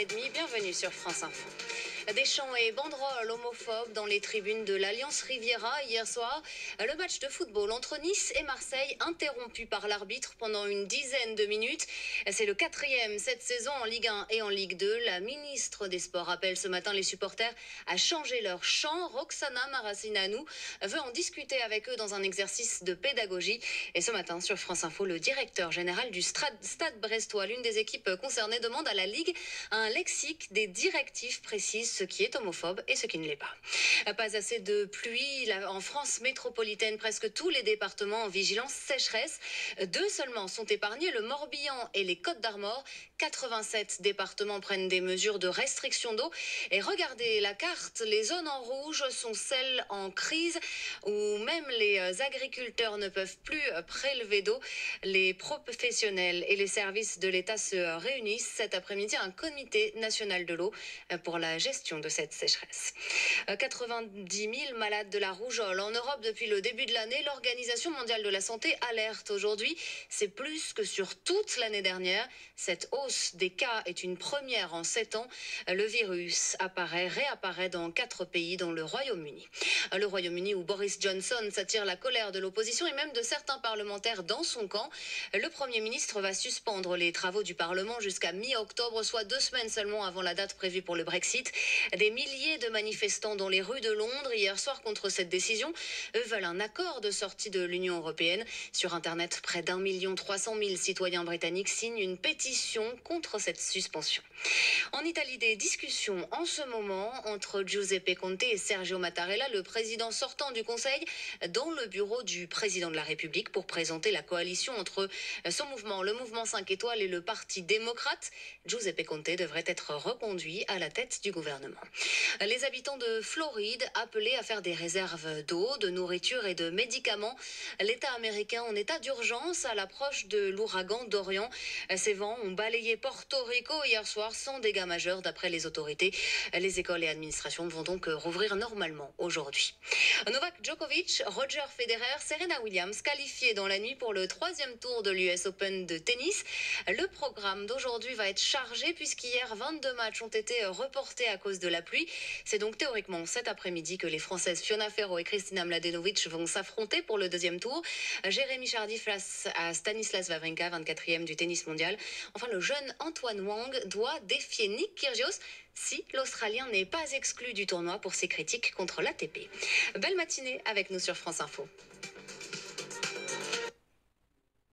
7h30, bienvenue sur France Info. Des chants et banderoles homophobes dans les tribunes de l'Alliance Riviera hier soir. Le match de football entre Nice et Marseille interrompu par l'arbitre pendant une dizaine de minutes. C'est le 4e cette saison en Ligue 1 et en Ligue 2. La ministre des Sports appelle ce matin les supporters à changer leur chant. Roxana Maracineanu veut en discuter avec eux dans un exercice de pédagogie. Et ce matin sur France Info, le directeur général du Stade brestois, l'une des équipes concernées, demande à la Ligue un lexique des directives précises ce qui est homophobe et ce qui ne l'est pas. Pas assez de pluie en France métropolitaine, presque tous les départements en vigilance sécheresse. 2 seulement sont épargnés, le Morbihan et les Côtes-d'Armor. 87 départements prennent des mesures de restriction d'eau. Et regardez la carte, les zones en rouge sont celles en crise où même les agriculteurs ne peuvent plus prélever d'eau. Les professionnels et les services de l'État se réunissent cet après-midi à un comité national de l'eau pour la gestion de cette sécheresse. 90 000 malades de la rougeole en Europe depuis le début de l'année. L'Organisation mondiale de la santé alerte aujourd'hui. C'est plus que sur toute l'année dernière. Cette hausse des cas est une première en 7 ans. Le virus réapparaît dans 4 pays, dont le Royaume-Uni. Le Royaume-Uni où Boris Johnson s'attire la colère de l'opposition et même de certains parlementaires dans son camp. Le Premier ministre va suspendre les travaux du Parlement jusqu'à mi-octobre, soit 2 semaines seulement avant la date prévue pour le Brexit. Des milliers de manifestants dans les rues de Londres hier soir contre cette décision. Eux veulent un accord de sortie de l'Union européenne. Sur Internet, près d'1 300 000 citoyens britanniques signent une pétition contre cette suspension. En Italie, des discussions en ce moment entre Giuseppe Conte et Sergio Mattarella, le président sortant du Conseil, dans le bureau du président de la République pour présenter la coalition entre son mouvement, le mouvement 5 étoiles et le Parti démocrate. Giuseppe Conte devrait être reconduit à la tête du gouvernement. Les habitants de Floride appelés à faire des réserves d'eau, de nourriture et de médicaments. L'État américain en état d'urgence à l'approche de l'ouragan Dorian. Ces vents ont balayé Porto Rico hier soir sans dégâts majeurs d'après les autorités. Les écoles et administrations vont donc rouvrir normalement aujourd'hui. Novak Djokovic, Roger Federer, Serena Williams qualifiés dans la nuit pour le 3e tour de l'US Open de tennis. Le programme d'aujourd'hui va être chargé puisqu'hier 22 matchs ont été reportés à cause de la pluie. C'est donc théoriquement cet après-midi que les Françaises Fiona Ferro et Kristina Mladenovic vont s'affronter pour le 2e tour. Jérémy Chardy face à Stanislas Wawrinka, 24e du tennis mondial. Enfin, le jeune Antoine Wang doit défier Nick Kyrgios si l'Australien n'est pas exclu du tournoi pour ses critiques contre l'ATP. Belle matinée avec nous sur France Info.